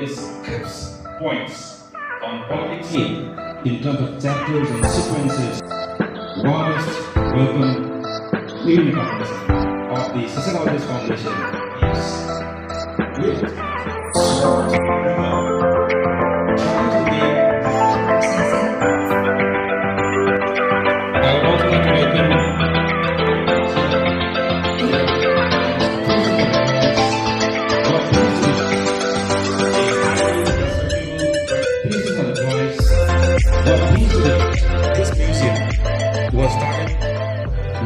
is clips, points on what it means in terms of chapters and sequences. Warmest welcome, newcomers of the Sasakawa Foundation. Yes. With I would also like to welcome Peace Museum was started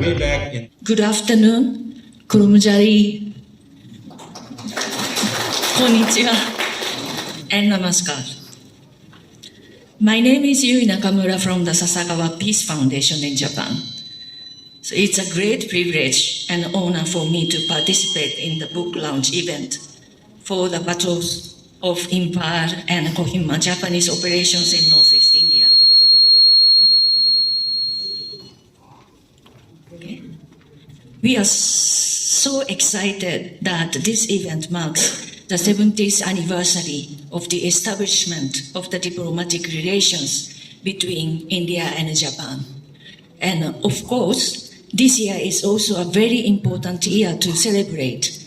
way back in. Good afternoon, Kurumjari, Konnichiwa, and Namaskar. My name is Yui Nakamura from the Sasakawa Peace Foundation in Japan. So it's a great privilege and honor for me to participate in the book launch event for the battles of Imphal and Kohima Japanese operations in Northeast India. Okay. We are so excited that this event marks the 70th anniversary of the establishment of the diplomatic relations between India and Japan. And of course, this year is also a very important year to celebrate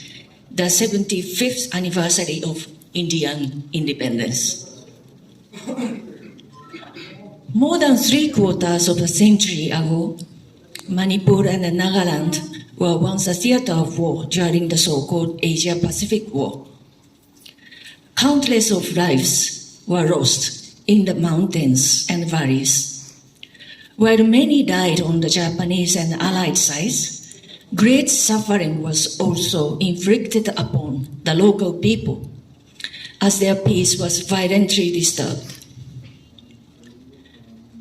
the 75th anniversary of Indian independence. More than 3/4 of a century ago, Manipur and Nagaland were once a theater of war during the so-called Asia-Pacific War. Countless of lives were lost in the mountains and valleys. While many died on the Japanese and Allied sides, great suffering was also inflicted upon the local people as their peace was violently disturbed.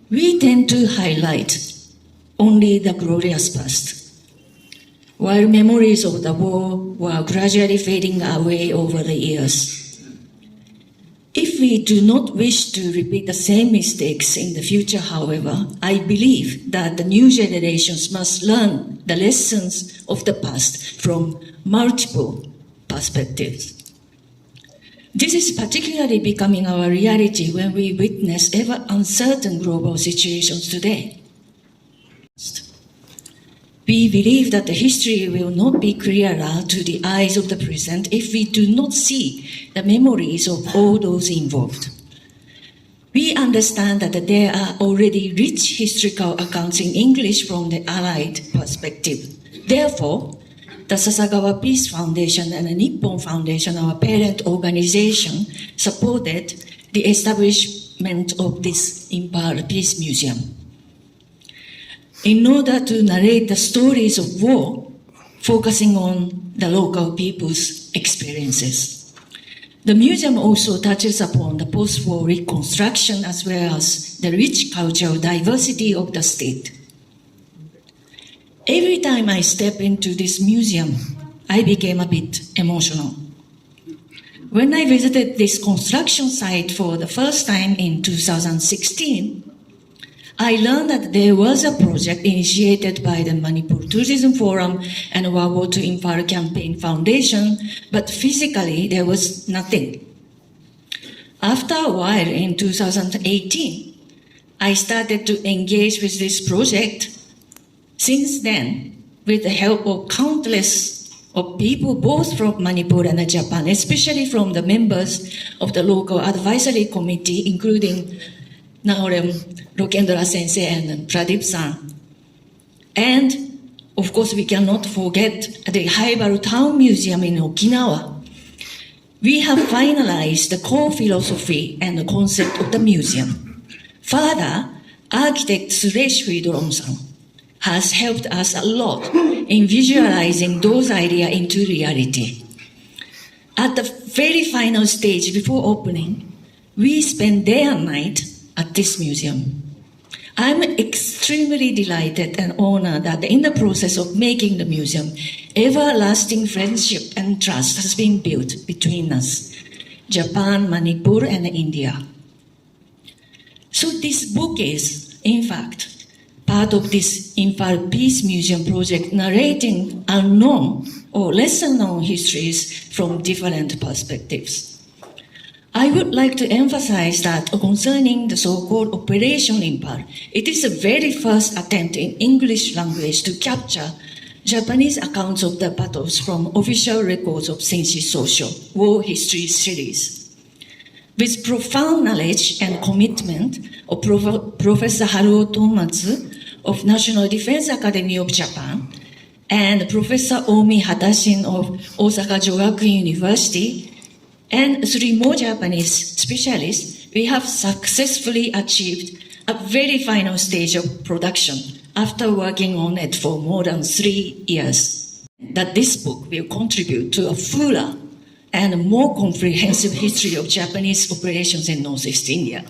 We tend to highlight only the glorious past, while memories of the war were gradually fading away over the years. If we do not wish to repeat the same mistakes in the future, however, I believe that the new generations must learn the lessons of the past from multiple perspectives. This is particularly becoming our reality when we witness ever uncertain global situations today. We believe that the history will not be clearer to the eyes of the present if we do not see the memories of all those involved. We understand that there are already rich historical accounts in English from the Allied perspective. Therefore, the Sasakawa Peace Foundation and the Nippon Foundation, our parent organization, supported the establishment of this Imphal Peace Museum. In order to narrate the stories of war, focusing on the local people's experiences. The museum also touches upon the post-war reconstruction as well as the rich cultural diversity of the state. Every time I step into this museum, I became a bit emotional. When I visited this construction site for the first time in 2016, I learned that there was a project initiated by the Manipur Tourism Forum and World War II Imphal Campaign Foundation, but physically there was nothing. After a while in 2018, I started to engage with this project. Since then, with the help of countless of people both from Manipur and Japan, especially from the members of the local advisory committee, including Naorem Lokendra Sensei and Pradeep-san. And of course, we cannot forget the Haibaru Town Museum in Okinawa. We have finalized the core philosophy and the concept of the museum. Further, architect Suresh Friedrom-san has helped us a lot in visualizing those ideas into reality. At the very final stage before opening, we spent day and night at this museum. I'm extremely delighted and honored that in the process of making the museum, everlasting friendship and trust has been built between us, Japan, Manipur, and India. So this book is, in fact, part of this Imphal Peace Museum project narrating unknown or lesser known histories from different perspectives. I would like to emphasize that concerning the so-called Operation Imphal, it is the very first attempt in English language to capture Japanese accounts of the battles from official records of Senshi Social War History series. With profound knowledge and commitment of Professor Haruo Tomatsu of National Defense Academy of Japan and Professor Omi Hadashin of Osaka Jogaku University, and 3 more Japanese specialists, we have successfully achieved a very final stage of production after working on it for more than 3 years. That this book will contribute to a fuller and more comprehensive history of Japanese operations in Northeast India.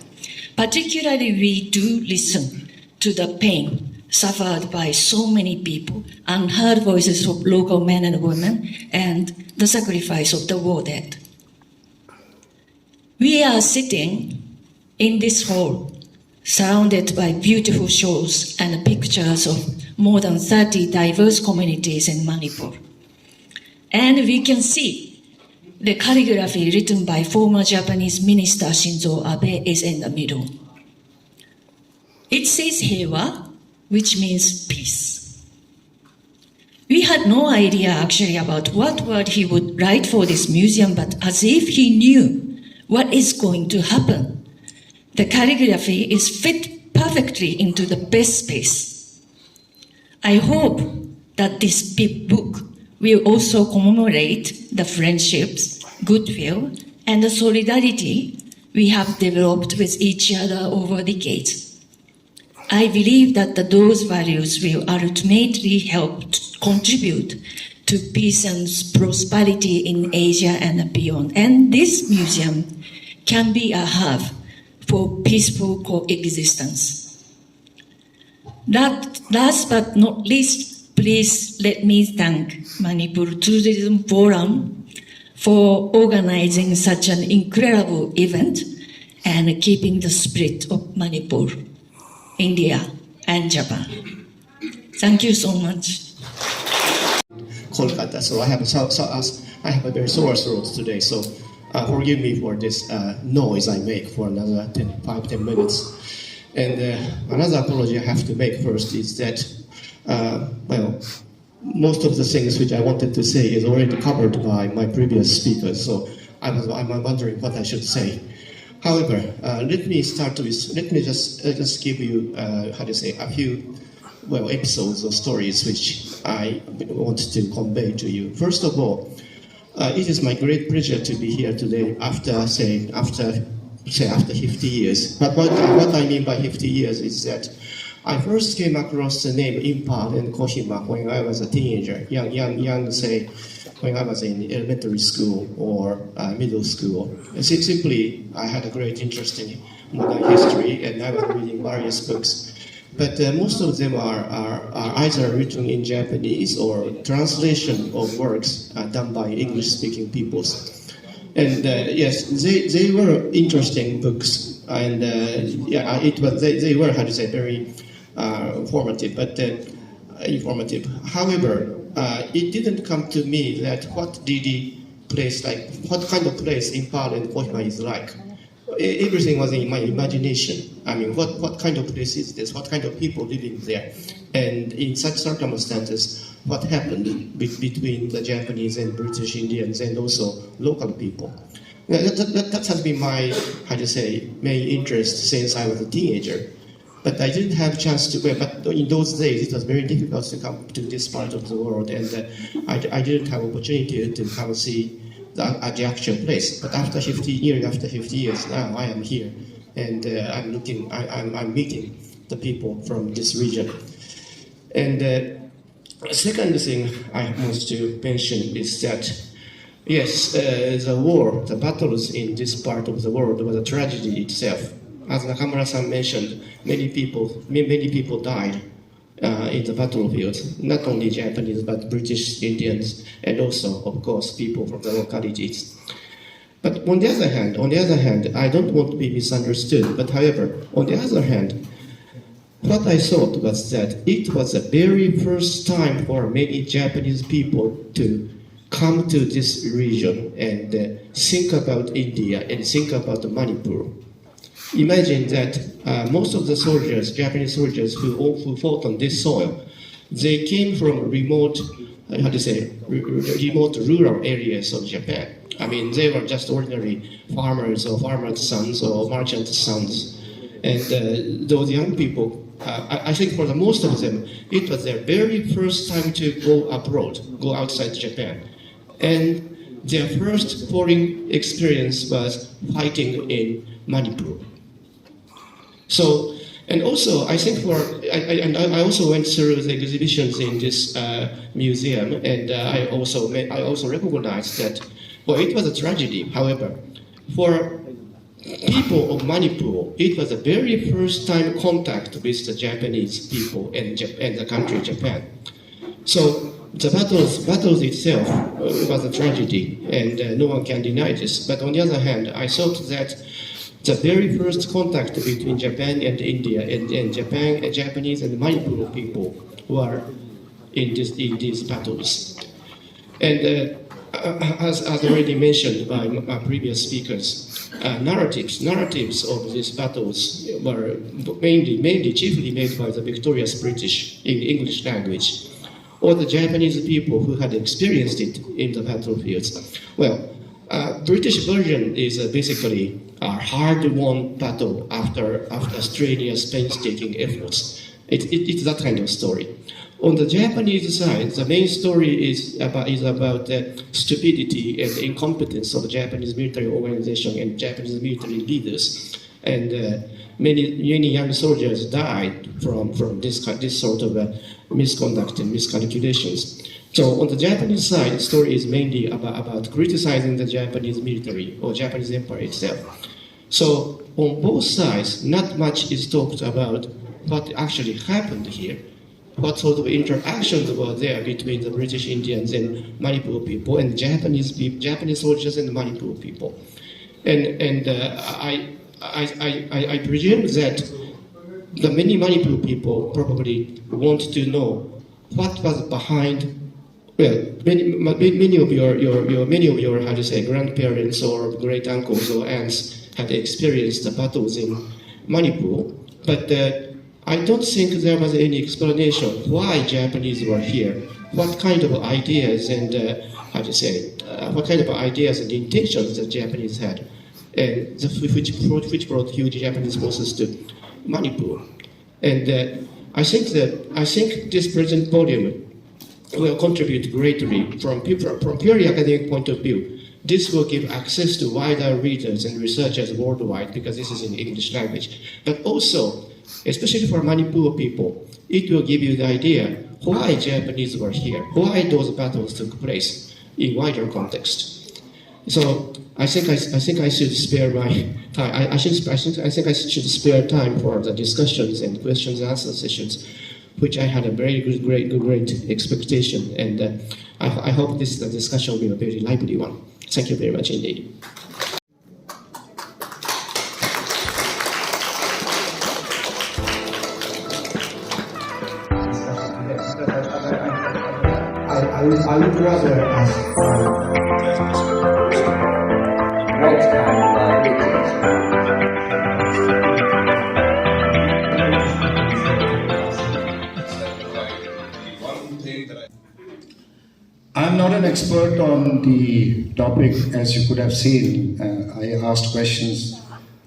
Particularly, we do listen to the pain suffered by so many people, unheard voices of local men and women, and the sacrifice of the war dead. We are sitting in this hall, surrounded by beautiful shows and pictures of more than 30 diverse communities in Manipur. And we can see the calligraphy written by former Japanese Minister Shinzo Abe is in the middle. It says Heiwa, which means peace. We had no idea actually about what word he would write for this museum, but as if he knew what is going to happen, the calligraphy is fit perfectly into the best space. I hope that this big book will also commemorate the friendships, goodwill, and the solidarity we have developed with each other over decades. I believe that those values will ultimately help to contribute to peace and prosperity in Asia and beyond. And this museum can be a hub for peaceful coexistence. Last but not least, please let me thank Manipur Tourism Forum for organizing such an incredible event and keeping the spirit of Manipur, India, and Japan. Thank you so much. Kolkata, so I have a very sore throat today, so forgive me for this noise I make for another 5-10 minutes. And another apology I have to make first is that, most of the things which I wanted to say is already covered by my previous speakers, so I'm wondering what I should say. However, let me just give you, a few episodes or stories which I want to convey to you. First of all, it is my great pleasure to be here today after 50 years. But what I mean by 50 years is that I first came across the name Imphal and Kohima when I was a teenager, young, say, when I was in elementary school or middle school. Simply, I had a great interest in modern history, and I was reading various books. But most of them are either written in Japanese or translation of works done by English-speaking peoples. And yes, they were interesting books, and they were very informative. However, it didn't come to me that what kind of place Imphal and Kohima is like. Everything was in my imagination. I mean, what kind of place is this? What kind of people living there? And in such circumstances, what happened between the Japanese and British Indians and also local people? That has been my, main interest since I was a teenager. But I didn't have a chance to, but in those days it was very difficult to come to this part of the world, and I didn't have opportunity to come see the actual place. But after 50 years, now I am here, and I'm meeting the people from this region. And second thing I want to mention is that, yes, the battles in this part of the world was a tragedy itself. As Nakamura-san mentioned, many people died in the battlefield, not only Japanese, but British Indians, and also, of course, people from the localities. But on the other hand, I don't want to be misunderstood, but however, on the other hand, what I thought was that it was the very first time for many Japanese people to come to this region and think about India and think about Manipur. Imagine that most of the soldiers, Japanese soldiers who fought on this soil, they came from remote rural areas of Japan. I mean, they were just ordinary farmers or farmers' sons or merchants' sons. And those young people, I think for the most of them, it was their very first time to go abroad, go outside Japan. And their first foreign experience was fighting in Manipur. So, and also, I think I also went through the exhibitions in this museum, and I also recognized that, well, it was a tragedy. However, for people of Manipur, it was the very first time contact with the Japanese people and the country Japan. So the battles itself was a tragedy, and no one can deny this. But on the other hand, I thought that the very first contact between Japan and India, and Japanese and Manipur people were in these battles. And as already mentioned by previous speakers, narratives of these battles were chiefly made by the victorious British in the English language, or the Japanese people who had experienced it in the battlefields. Well, British version is basically a hard-won battle after strenuous, painstaking efforts. It's that kind of story. On the Japanese side, the main story is about the stupidity and incompetence of the Japanese military organization and Japanese military leaders. And many young soldiers died from this sort of misconduct and miscalculations. So on the Japanese side, the story is mainly about criticizing the Japanese military or Japanese empire itself. So on both sides, not much is talked about what actually happened here, what sort of interactions were there between the British Indians and Manipur people and Japanese soldiers and Manipur people. And I presume that the many Manipur people probably want to know what was behind. Well, many of your how to say grandparents or great uncles or aunts had experienced the battles in Manipur, but I don't think there was any explanation why Japanese were here, what kind of ideas and what kind of ideas and intentions the Japanese had, and which brought huge Japanese forces to Manipur. And I think this present volume will contribute greatly from purely academic point of view. This will give access to wider readers and researchers worldwide because this is in English language. But also, especially for Manipur people, it will give you the idea why Japanese were here, why those battles took place in wider context. So I think I should spare my time. I think I should spare time for the discussions and questions and answer sessions, which I had a very great expectation, and I hope this discussion will be a very lively one. Thank you very much indeed. I would rather ask what kind of I'm not an expert on the topic, as you could have seen. I asked questions.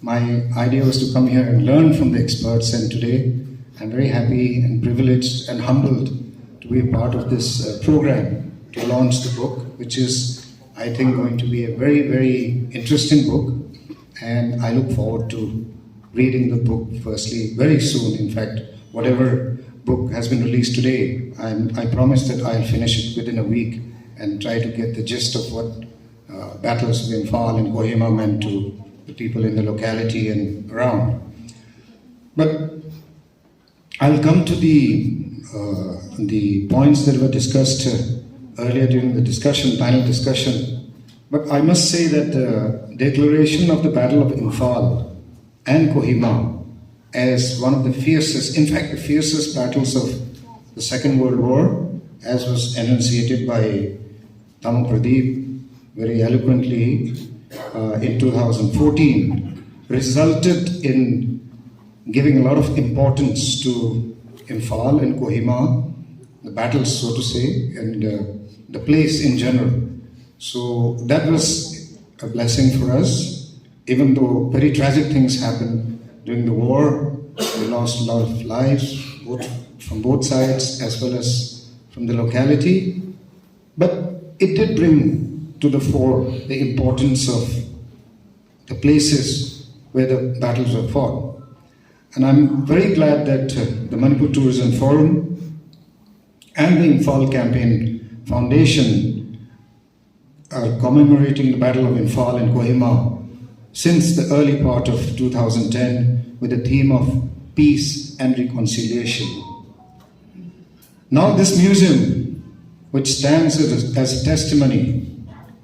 My idea was to come here and learn from the experts, and today I'm very happy and privileged and humbled to be a part of this program to launch the book, which is, I think, going to be a very, very interesting book. And I look forward to reading the book firstly very soon. In fact, whatever book has been released today, I promise that I'll finish it within a week and try to get the gist of what battles of Imphal and Kohima meant to the people in the locality and around. But I'll come to the points that were discussed earlier during the panel discussion. But I must say that the declaration of the Battle of Imphal and Kohima as one of the fiercest, in fact the fiercest battles of the Second World War, as was enunciated by Tamo Pradeep very eloquently in 2014 resulted in giving a lot of importance to Imphal and Kohima, the battles, so to say, and the place in general. So that was a blessing for us, even though very tragic things happened during the war. We lost a lot of lives, from both sides as well as from the locality. But it did bring to the fore the importance of the places where the battles were fought. And I'm very glad that the Manipur Tourism Forum and the Imphal Campaign Foundation are commemorating the Battle of Imphal and Kohima since the early part of 2010 with the theme of peace and reconciliation. Now this museum, which stands as a testimony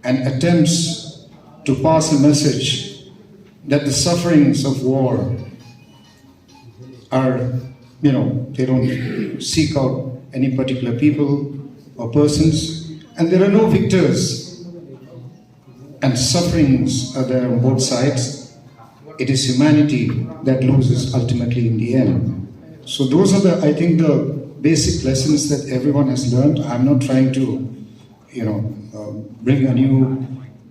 and attempts to pass a message that the sufferings of war are, they don't seek out any particular people or persons, and there are no victors, and sufferings are there on both sides. It is humanity that loses ultimately in the end. So those are I think the basic lessons that everyone has learned. I'm not trying to, bring anew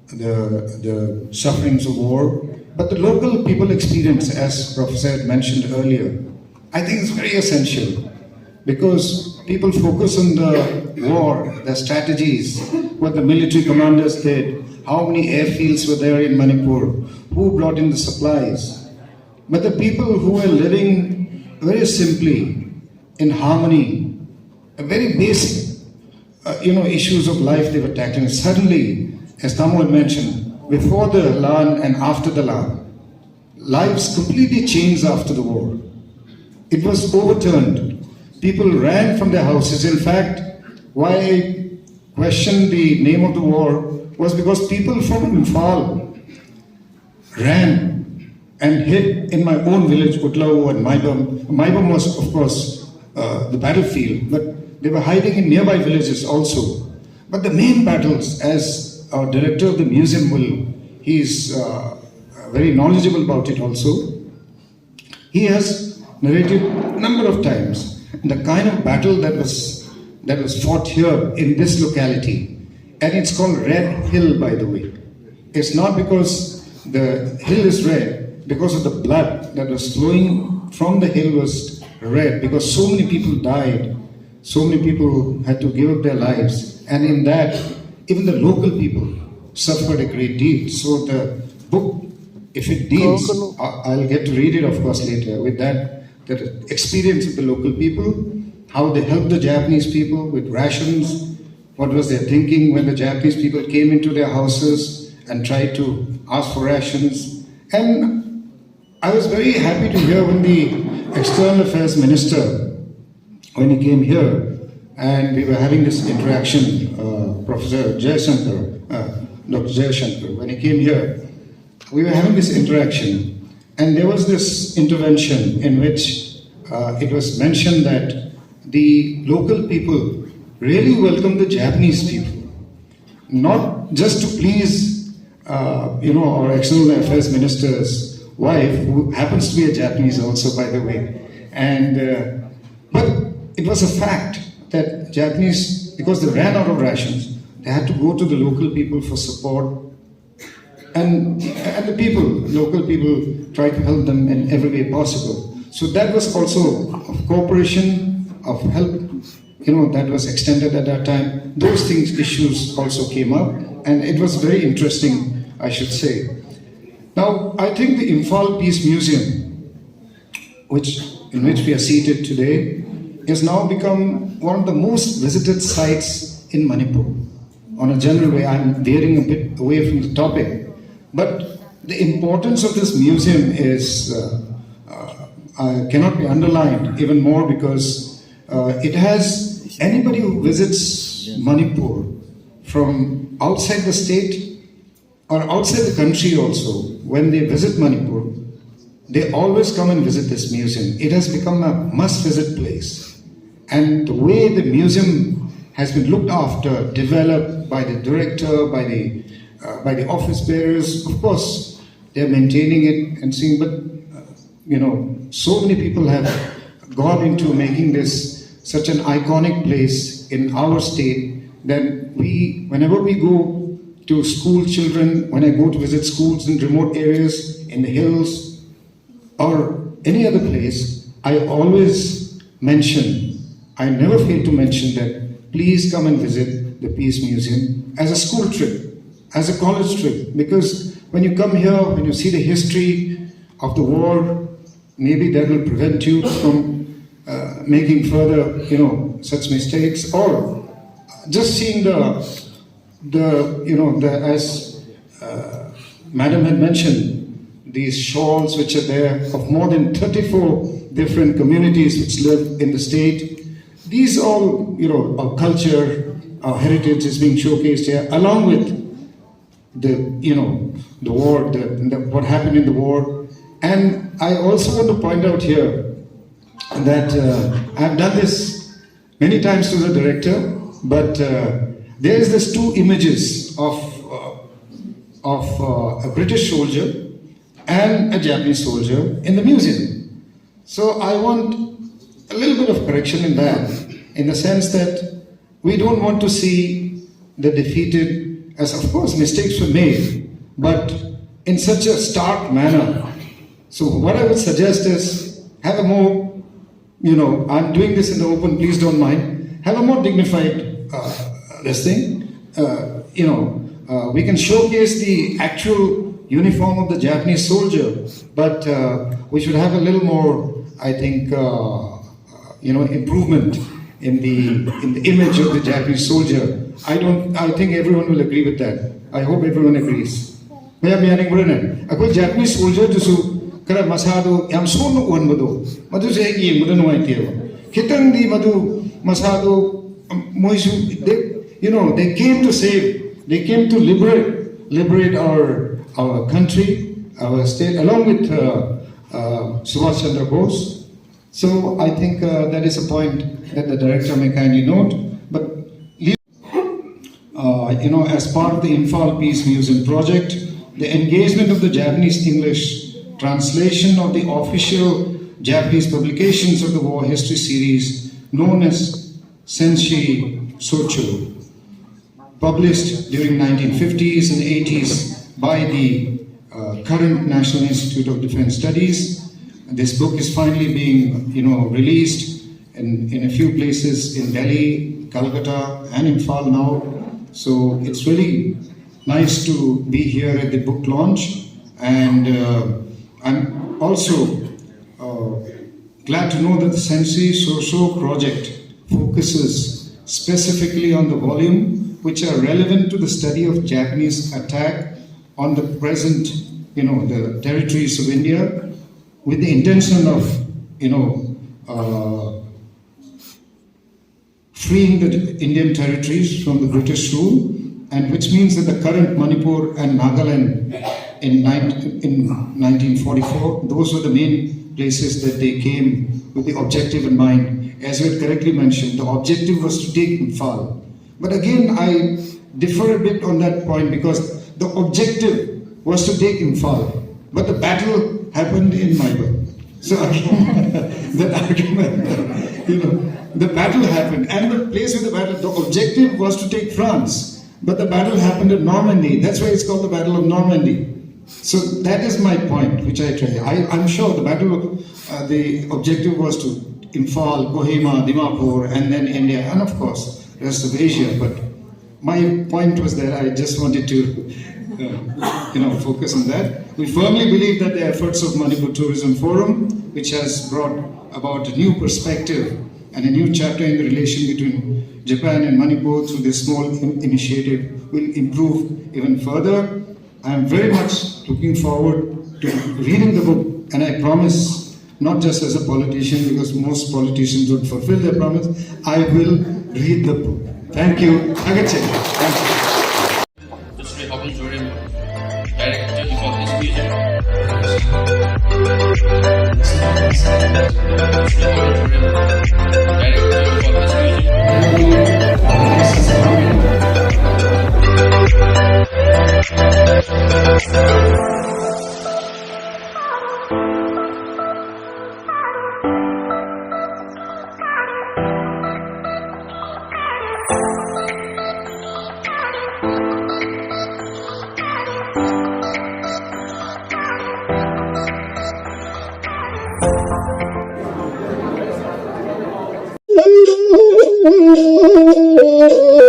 the sufferings of war, but the local people experience, as Professor had mentioned earlier, I think it's very essential, because people focus on the war, the strategies, what the military commanders did, how many airfields were there in Manipur, who brought in the supplies. But the people who were living very simply, in harmony, a very basic, issues of life they were tackling. Suddenly, as Tamo had mentioned, before the LAN and after the LAN, lives completely changed after the war. It was overturned. People ran from their houses. In fact, why I questioned the name of the war was because people from Imphal ran and hid in my own village, Utlao and Maibam. Maibam was, of course, the battlefield, but they were hiding in nearby villages also. But the main battles, as our director of the museum he's very knowledgeable about it also, he has narrated a number of times the kind of battle that was fought here in this locality. And it's called Red Hill, by the way. It's not because the hill is red, because of the blood that was flowing from the hill was red, because so many people died, so many people had to give up their lives, and in that, even the local people suffered a great deal. So the book, if it deals, I'll get to read it, of course, later, with that the experience of the local people, how they helped the Japanese people with rations, what was their thinking when the Japanese people came into their houses and tried to ask for rations. And I was very happy to hear when the External Affairs Minister, when he came here, and we were having this interaction, Professor Jayashankar, Dr. Jayashankar, when he came here, we were having this interaction, and there was this intervention in which it was mentioned that the local people really welcomed the Japanese people, not just to please, our External Affairs Minister's wife, who happens to be a Japanese also, by the way. And but it was a fact that Japanese, because they ran out of rations, they had to go to the local people for support. And the people, local people, tried to help them in every way possible. So that was also of cooperation, of help, that was extended at that time. Those things, issues also came up, and it was very interesting, I should say. Now, I think the Imphal Peace Museum, in which we are seated today, has now become one of the most visited sites in Manipur. On a general way, I'm veering a bit away from the topic. But the importance of this museum cannot be underlined even more, because it has anybody who visits Manipur from outside the state or outside the country also, when they visit Manipur, they always come and visit this museum. It has become a must-visit place. And the way the museum has been looked after, developed by the director, by the office bearers. Of course, they're maintaining it and seeing, but so many people have gone into making this such an iconic place in our state that whenever we go to school children, when I go to visit schools in remote areas, in the hills, or any other place, I always mention, I never fail to mention that please come and visit the Peace Museum as a school trip, as a college trip, because when you come here, when you see the history of the war, maybe that will prevent you from making further, such mistakes, or just seeing as Madam had mentioned, these shawls which are there of more than 34 different communities which live in the state. These all, our culture, our heritage is being showcased here, along with the war, what happened in the war. And I also want to point out here that I've done this many times to the director, but there is this two images of a British soldier and a Japanese soldier in the museum. So I want a little bit of correction in that, in the sense that we don't want to see the defeated, as of course mistakes were made, but in such a stark manner. So what I would suggest is have a more, I'm doing this in the open, please don't mind, have a more dignified this thing. We can showcase the actual uniform of the Japanese soldier, but we should have a little more, I think, improvement in the image of the Japanese soldier. I think everyone will agree with that. I hope everyone agrees. A Japanese soldier to kara masado yam sonu one madu madu se ye mudan waiteva kitang di madu masado moisu they came to save, they came to liberate our country, our state, along with Subhash Chandra Bose. So I think that is a point that the director may kindly note. But as part of the Imphal Peace Museum project, the engagement of the Japanese English translation of the official Japanese publications of the war history series known as Senshi Socho, published during 1950s and 80s by the current National Institute of Defense Studies. This book is finally being, released in a few places in Delhi, Calcutta, and Imphal now. So it's really nice to be here at the book launch, and I'm also glad to know that the Senshi Socho project focuses specifically on the volume which are relevant to the study of Japanese attack on the present, the territories of India, with the intention of, freeing the Indian territories from the British rule, and which means that the current Manipur and Nagaland in 1944, those were the main places that they came with the objective in mind. As you had correctly mentioned, the objective was to take Imphal. But again, I differ a bit on that point, because the objective was to take Imphal, but the battle happened in Maibam. So that argument, the battle happened, and the place where the battle, the objective was to take France, but the battle happened in Normandy. That's why it's called the Battle of Normandy. So that is my point, which I try. I'm sure the objective was to Imphal, Kohima, Dimapur, and then India, and of course, rest of Asia. But my point was that I just wanted to, focus on that. We firmly believe that the efforts of Manipur Tourism Forum, which has brought about a new perspective and a new chapter in the relation between Japan and Manipur through this small initiative, will improve even further. I am very much looking forward to reading the book, and I promise, not just as a politician, because most politicians would fulfill their promise, I will read the book. Thank you. Thank you. Director for this museum. Director for this museum. you.